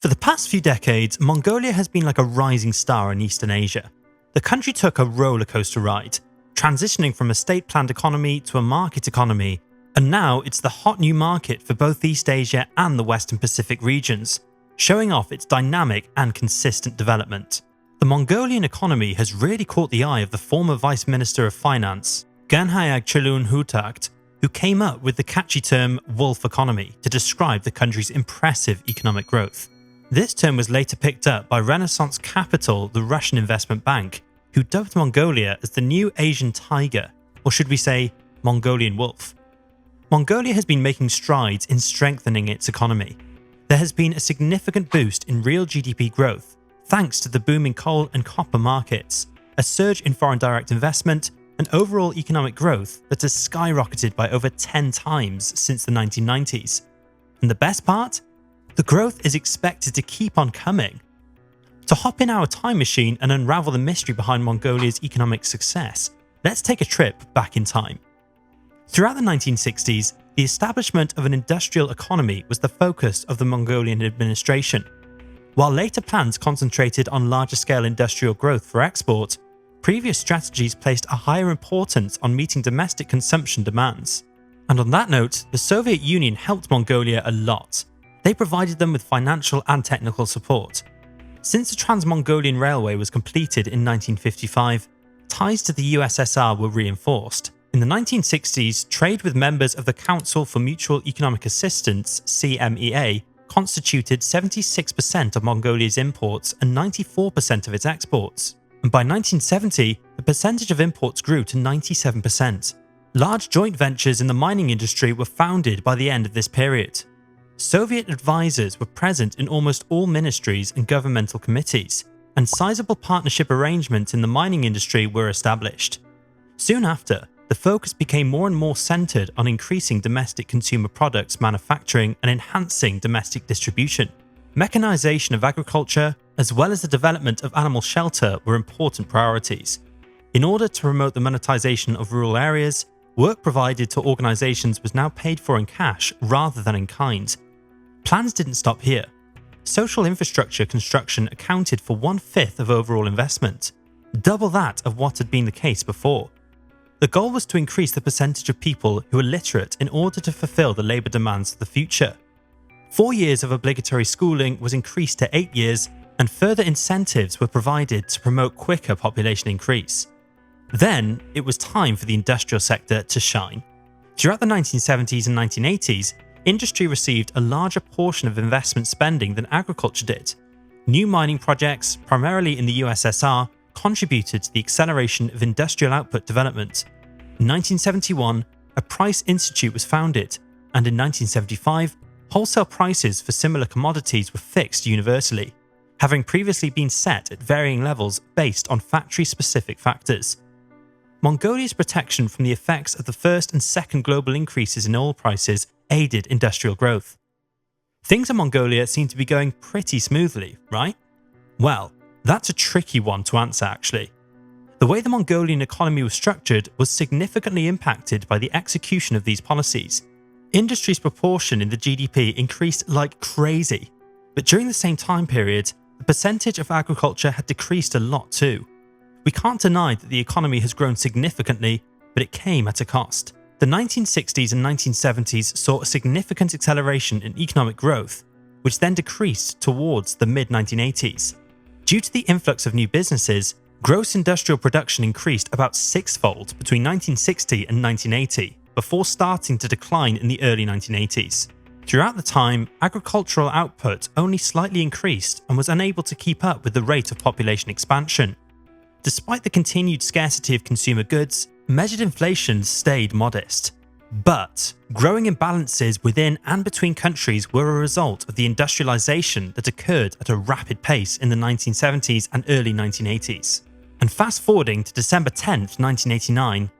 For the past few decades, Mongolia has been like a rising star in Eastern Asia. The country took a rollercoaster ride, transitioning from a state-planned economy to a market economy, and now it's the hot new market for both East Asia and the Western Pacific regions, showing off its dynamic and consistent development. The Mongolian economy has really caught the eye of the former Vice Minister of Finance, Genhayag Chelun-Hutakt, who came up with the catchy term wolf economy to describe the country's impressive economic growth. This term was later picked up by Renaissance Capital, the Russian investment bank, who dubbed Mongolia as the new Asian tiger, or should we say, Mongolian wolf. Mongolia has been making strides in strengthening its economy. There has been a significant boost in real GDP growth, thanks to the booming coal and copper markets, a surge in foreign direct investment, and overall economic growth that has skyrocketed by over 10 times since the 1990s. And the best part? The growth is expected to keep on coming. To hop in our time machine and unravel the mystery behind Mongolia's economic success, let's take a trip back in time. Throughout the 1960s, the establishment of an industrial economy was the focus of the Mongolian administration. While later plans concentrated on larger-scale industrial growth for export, previous strategies placed a higher importance on meeting domestic consumption demands. And on that note, the Soviet Union helped Mongolia a lot. They provided them with financial and technical support. Since the Trans-Mongolian Railway was completed in 1955, ties to the USSR were reinforced. In the 1960s, trade with members of the Council for Mutual Economic Assistance (CMEA) constituted 76% of Mongolia's imports and 94% of its exports. And by 1970, the percentage of imports grew to 97%. Large joint ventures in the mining industry were founded by the end of this period. Soviet advisors were present in almost all ministries and governmental committees, and sizable partnership arrangements in the mining industry were established. Soon after, the focus became more and more centered on increasing domestic consumer products manufacturing and enhancing domestic distribution. Mechanization of agriculture, as well as the development of animal shelter, were important priorities. In order to promote the monetization of rural areas, work provided to organizations was now paid for in cash rather than in kind. Plans didn't stop here. Social infrastructure construction accounted for 1/5 of overall investment, double that of what had been the case before. The goal was to increase the percentage of people who were literate in order to fulfill the labour demands of the future. 4 years of obligatory schooling was increased to 8 years, and further incentives were provided to promote quicker population increase. Then, it was time for the industrial sector to shine. Throughout the 1970s and 1980s, industry received a larger portion of investment spending than agriculture did. New mining projects, primarily in the USSR, contributed to the acceleration of industrial output development. In 1971, a price institute was founded, and in 1975, wholesale prices for similar commodities were fixed universally, having previously been set at varying levels based on factory-specific factors. Mongolia's protection from the effects of the first and second global increases in oil prices aided industrial growth. Things in Mongolia seem to be going pretty smoothly, right? Well, that's a tricky one to answer actually. The way the Mongolian economy was structured was significantly impacted by the execution of these policies. Industry's proportion in the GDP increased like crazy, but during the same time period, the percentage of agriculture had decreased a lot too. We can't deny that the economy has grown significantly, but it came at a cost. The 1960s and 1970s saw a significant acceleration in economic growth, which then decreased towards the mid-1980s. Due to the influx of new businesses, gross industrial production increased about sixfold between 1960 and 1980, before starting to decline in the early 1980s. Throughout the time, agricultural output only slightly increased and was unable to keep up with the rate of population expansion. Despite the continued scarcity of consumer goods, measured inflation stayed modest. But growing imbalances within and between countries were a result of the industrialization that occurred at a rapid pace in the 1970s and early 1980s. And fast forwarding to December 10, 1989,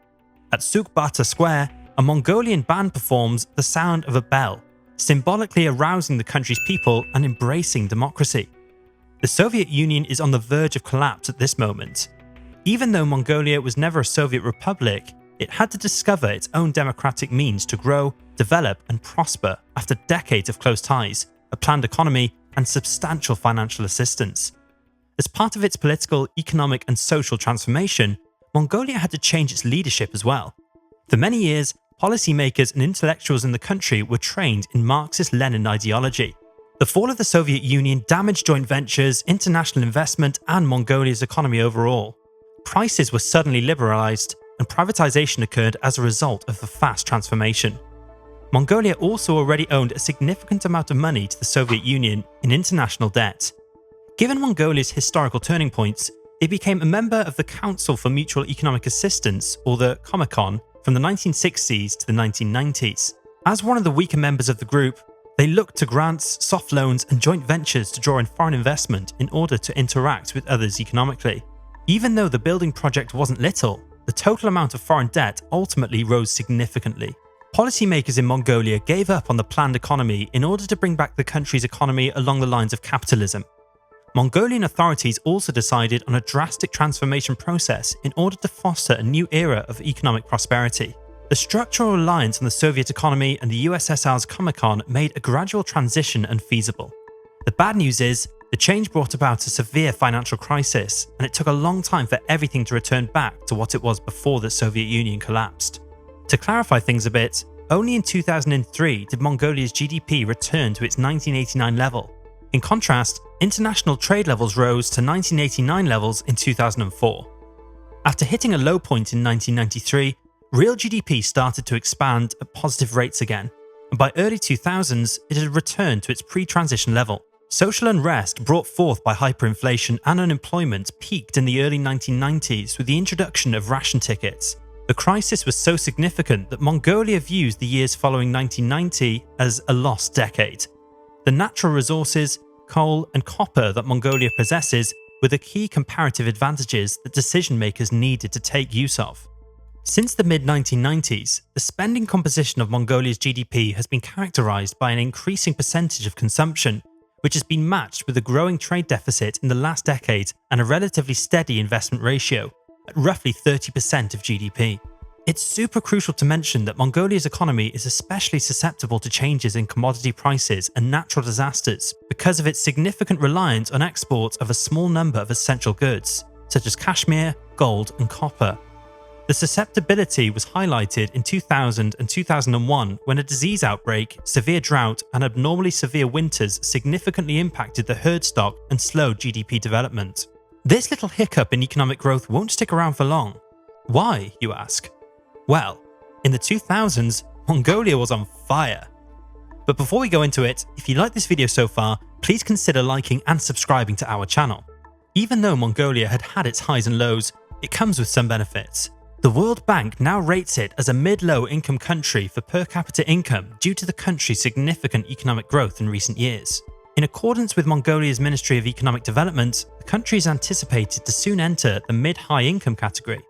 at Sukbata Square, a Mongolian band performs the sound of a bell, symbolically arousing the country's people and embracing democracy. The Soviet Union is on the verge of collapse at this moment. Even though Mongolia was never a Soviet republic, it had to discover its own democratic means to grow, develop, and prosper after decades of close ties, a planned economy, and substantial financial assistance. As part of its political, economic, and social transformation, Mongolia had to change its leadership as well. For many years, policymakers and intellectuals in the country were trained in Marxist-Lenin ideology. The fall of the Soviet Union damaged joint ventures, international investment, and Mongolia's economy overall. Prices were suddenly liberalized, and privatization occurred as a result of the fast transformation. Mongolia also already owned a significant amount of money to the Soviet Union in international debt. Given Mongolia's historical turning points, it became a member of the Council for Mutual Economic Assistance, or the Comecon, from the 1960s to the 1990s. As one of the weaker members of the group, they looked to grants, soft loans, and joint ventures to draw in foreign investment in order to interact with others economically. Even though the building project wasn't little, the total amount of foreign debt ultimately rose significantly. Policymakers in Mongolia gave up on the planned economy in order to bring back the country's economy along the lines of capitalism. Mongolian authorities also decided on a drastic transformation process in order to foster a new era of economic prosperity. The structural reliance on the Soviet economy and the USSR's Comecon made a gradual transition unfeasible. The bad news is, the change brought about a severe financial crisis, and it took a long time for everything to return back to what it was before the Soviet Union collapsed. To clarify things a bit, only in 2003 did Mongolia's GDP return to its 1989 level. In contrast, international trade levels rose to 1989 levels in 2004. After hitting a low point in 1993, real GDP started to expand at positive rates again, and by early 2000s it had returned to its pre-transition level. Social unrest brought forth by hyperinflation and unemployment peaked in the early 1990s with the introduction of ration tickets. The crisis was so significant that Mongolia views the years following 1990 as a lost decade. The natural resources, coal and copper that Mongolia possesses were the key comparative advantages that decision makers needed to take use of. Since the mid-1990s, the spending composition of Mongolia's GDP has been characterized by an increasing percentage of consumption, which has been matched with a growing trade deficit in the last decade and a relatively steady investment ratio, at roughly 30% of GDP. It's super crucial to mention that Mongolia's economy is especially susceptible to changes in commodity prices and natural disasters because of its significant reliance on exports of a small number of essential goods, such as cashmere, gold, and copper. The susceptibility was highlighted in 2000 and 2001 when a disease outbreak, severe drought, and abnormally severe winters significantly impacted the herd stock and slowed GDP development. This little hiccup in economic growth won't stick around for long. Why, you ask? Well, in the 2000s, Mongolia was on fire. But before we go into it, if you like this video so far, please consider liking and subscribing to our channel. Even though Mongolia had had its highs and lows, it comes with some benefits. The World Bank now rates it as a mid-low income country for per capita income due to the country's significant economic growth in recent years. In accordance with Mongolia's Ministry of Economic Development, the country is anticipated to soon enter the mid-high income category.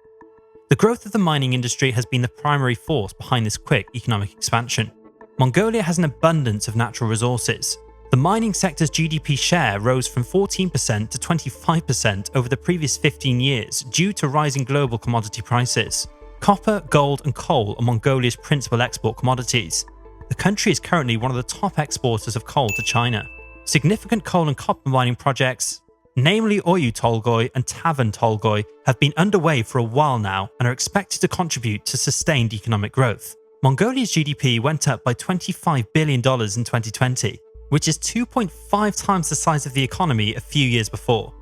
The growth of the mining industry has been the primary force behind this quick economic expansion. Mongolia has an abundance of natural resources. The mining sector's GDP share rose from 14% to 25% over the previous 15 years due to rising global commodity prices. Copper, gold, and coal are Mongolia's principal export commodities. The country is currently one of the top exporters of coal to China. Significant coal and copper mining projects, namely Oyu Tolgoi and Tavan Tolgoi, have been underway for a while now and are expected to contribute to sustained economic growth. Mongolia's GDP went up by $25 billion in 2020, which is 2.5 times the size of the economy a few years before.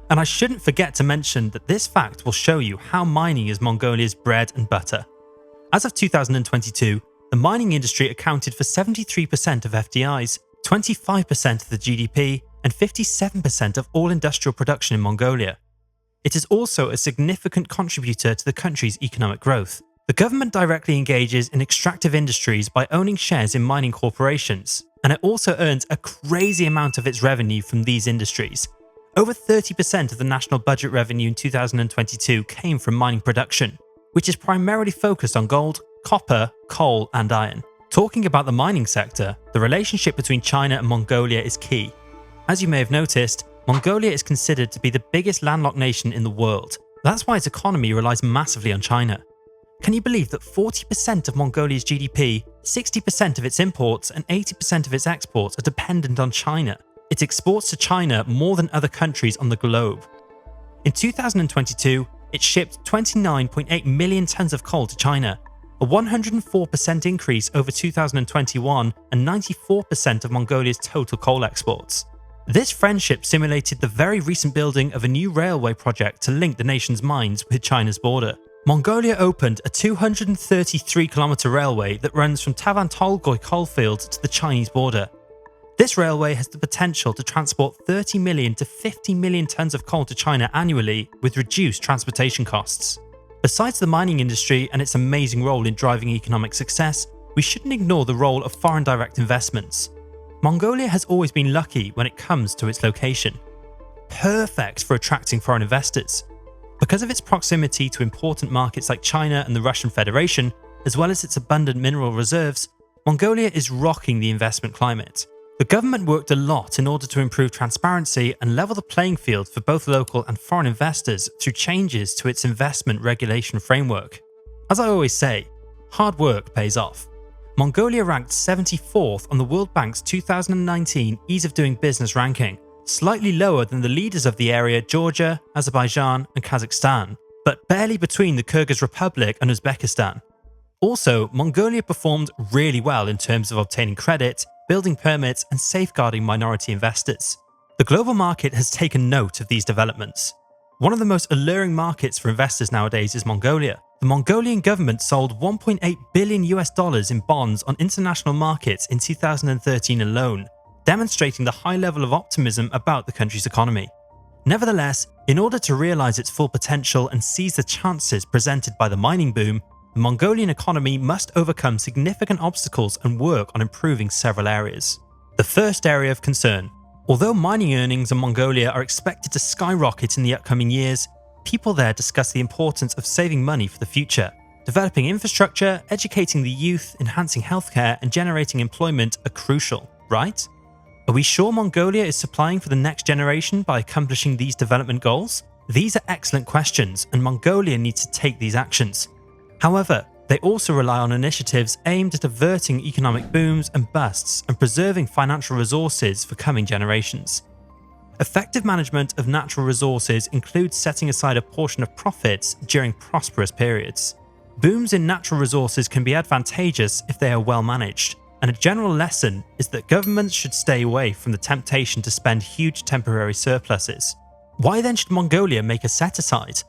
And I shouldn't forget to mention that this fact will show you how mining is Mongolia's bread and butter. As of 2022, the mining industry accounted for 73% of FDIs, 25% of the GDP, and 57% of all industrial production in Mongolia. It is also a significant contributor to the country's economic growth. The government directly engages in extractive industries by owning shares in mining corporations, and it also earns a crazy amount of its revenue from these industries. Over 30% of the national budget revenue in 2022 came from mining production, which is primarily focused on gold, copper, coal, and iron. Talking about the mining sector, the relationship between China and Mongolia is key. As you may have noticed, Mongolia is considered to be the biggest landlocked nation in the world. That's why its economy relies massively on China. Can you believe that 40% of Mongolia's GDP, 60% of its imports, and 80% of its exports are dependent on China? It exports to China more than other countries on the globe. In 2022, it shipped 29.8 million tons of coal to China, a 104% increase over 2021 and 94% of Mongolia's total coal exports. This friendship simulated the very recent building of a new railway project to link the nation's mines with China's border. Mongolia opened a 233-kilometer railway that runs from Tavantolgoy coalfield to the Chinese border. This railway has the potential to transport 30 million to 50 million tons of coal to China annually with reduced transportation costs. Besides the mining industry and its amazing role in driving economic success, we shouldn't ignore the role of foreign direct investments. Mongolia has always been lucky when it comes to its location. Perfect for attracting foreign investors. Because of its proximity to important markets like China and the Russian Federation, as well as its abundant mineral reserves, Mongolia is rocking the investment climate. The government worked a lot in order to improve transparency and level the playing field for both local and foreign investors through changes to its investment regulation framework. As I always say, hard work pays off. Mongolia ranked 74th on the World Bank's 2019 Ease of Doing Business ranking, slightly lower than the leaders of the area Georgia, Azerbaijan and Kazakhstan, but barely between the Kyrgyz Republic and Uzbekistan. Also, Mongolia performed really well in terms of obtaining credit, building permits and safeguarding minority investors. The global market has taken note of these developments. One of the most alluring markets for investors nowadays is Mongolia. The Mongolian government sold $1.8 billion in bonds on international markets in 2013 alone, demonstrating the high level of optimism about the country's economy. Nevertheless, in order to realize its full potential and seize the chances presented by the mining boom, the Mongolian economy must overcome significant obstacles and work on improving several areas. The first area of concern. Although mining earnings in Mongolia are expected to skyrocket in the upcoming years, people there discuss the importance of saving money for the future. Developing infrastructure, educating the youth, enhancing healthcare, and generating employment are crucial, right? Are we sure Mongolia is supplying for the next generation by accomplishing these development goals? These are excellent questions, and Mongolia needs to take these actions. However, they also rely on initiatives aimed at averting economic booms and busts and preserving financial resources for coming generations. Effective management of natural resources includes setting aside a portion of profits during prosperous periods. Booms in natural resources can be advantageous if they are well managed, and a general lesson is that governments should stay away from the temptation to spend huge temporary surpluses. Why then should Mongolia make a set-aside?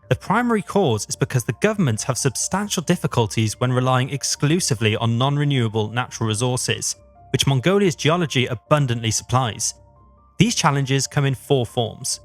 The primary cause is because the governments have substantial difficulties when relying exclusively on non-renewable natural resources, which Mongolia's geology abundantly supplies. These challenges come in four forms.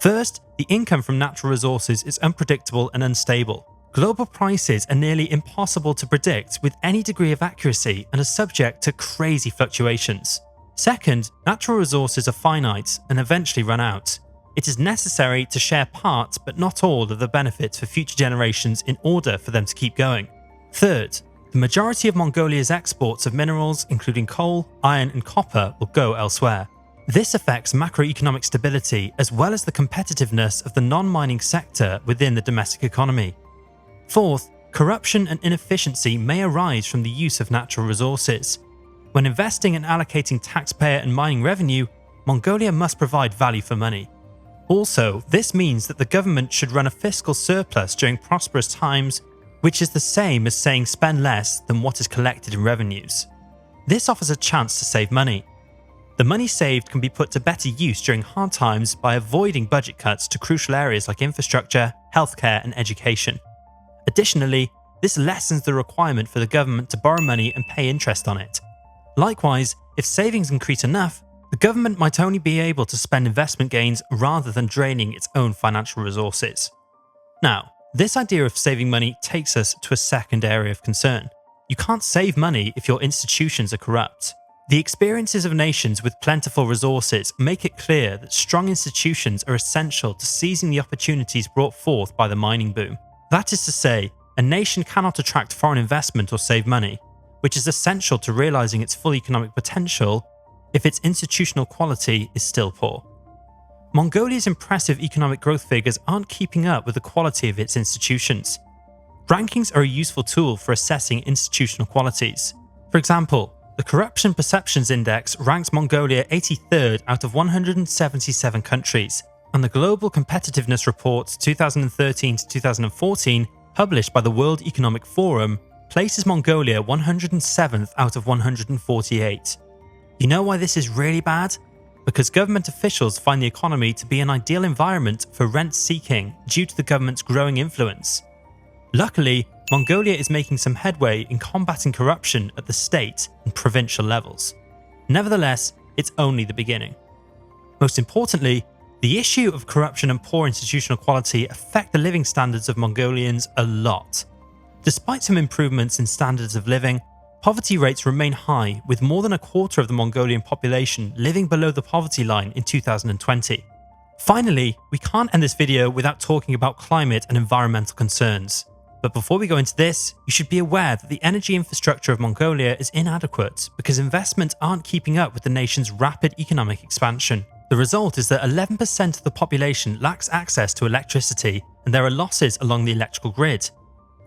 First, the income from natural resources is unpredictable and unstable. Global prices are nearly impossible to predict with any degree of accuracy and are subject to crazy fluctuations. Second, natural resources are finite and eventually run out. It is necessary to share part but not all of the benefits for future generations in order for them to keep going. Third, the majority of Mongolia's exports of minerals, including coal, iron and copper, will go elsewhere. This affects macroeconomic stability as well as the competitiveness of the non-mining sector within the domestic economy. Fourth, corruption and inefficiency may arise from the use of natural resources. When investing and allocating taxpayer and mining revenue, Mongolia must provide value for money. Also, this means that the government should run a fiscal surplus during prosperous times, which is the same as saying spend less than what is collected in revenues. This offers a chance to save money. The money saved can be put to better use during hard times by avoiding budget cuts to crucial areas like infrastructure, healthcare and education. Additionally, this lessens the requirement for the government to borrow money and pay interest on it. Likewise, if savings increase enough, the government might only be able to spend investment gains rather than draining its own financial resources. Now, this idea of saving money takes us to a second area of concern. You can't save money if your institutions are corrupt. The experiences of nations with plentiful resources make it clear that strong institutions are essential to seizing the opportunities brought forth by the mining boom. That is to say, a nation cannot attract foreign investment or save money, which is essential to realizing its full economic potential if its institutional quality is still poor. Mongolia's impressive economic growth figures aren't keeping up with the quality of its institutions. Rankings are a useful tool for assessing institutional qualities. For example, The Corruption Perceptions Index ranks Mongolia 83rd out of 177 countries, and the Global Competitiveness Report 2013 to 2014, published by the World Economic Forum, places Mongolia 107th out of 148. You know why this is really bad? Because government officials find the economy to be an ideal environment for rent-seeking due to the government's growing influence. Luckily, Mongolia is making some headway in combating corruption at the state and provincial levels. Nevertheless, it's only the beginning. Most importantly, the issue of corruption and poor institutional quality affect the living standards of Mongolians a lot. Despite some improvements in standards of living, poverty rates remain high, with more than a quarter of the Mongolian population living below the poverty line in 2020. Finally, we can't end this video without talking about climate and environmental concerns. But before we go into this, you should be aware that the energy infrastructure of Mongolia is inadequate because investments aren't keeping up with the nation's rapid economic expansion. The result is that 11% of the population lacks access to electricity, and there are losses along the electrical grid.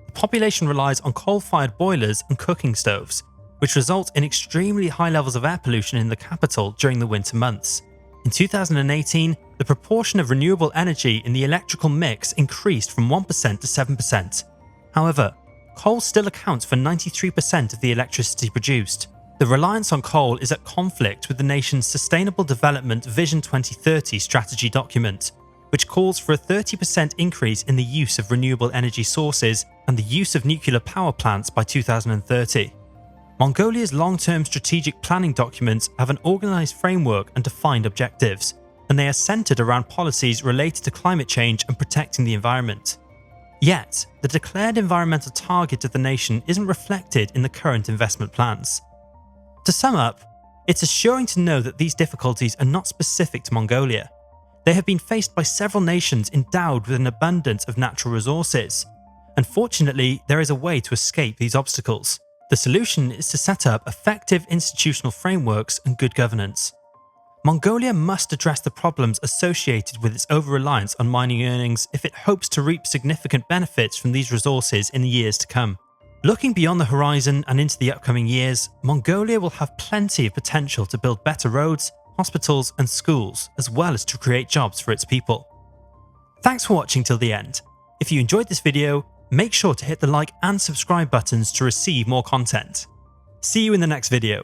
The population relies on coal-fired boilers and cooking stoves, which result in extremely high levels of air pollution in the capital during the winter months. In 2018, the proportion of renewable energy in the electrical mix increased from 1% to 7%. However, coal still accounts for 93% of the electricity produced. The reliance on coal is at conflict with the nation's Sustainable Development Vision 2030 strategy document, which calls for a 30% increase in the use of renewable energy sources and the use of nuclear power plants by 2030. Mongolia's long-term strategic planning documents have an organised framework and defined objectives, and they are centred around policies related to climate change and protecting the environment. Yet, the declared environmental target of the nation isn't reflected in the current investment plans. To sum up, it's assuring to know that these difficulties are not specific to Mongolia. They have been faced by several nations endowed with an abundance of natural resources. Unfortunately, there is a way to escape these obstacles. The solution is to set up effective institutional frameworks and good governance. Mongolia must address the problems associated with its over-reliance on mining earnings if it hopes to reap significant benefits from these resources in the years to come. Looking beyond the horizon and into the upcoming years, Mongolia will have plenty of potential to build better roads, hospitals and schools, as well as to create jobs for its people. Thanks for watching till the end. If you enjoyed this video, make sure to hit the like and subscribe buttons to receive more content. See you in the next video.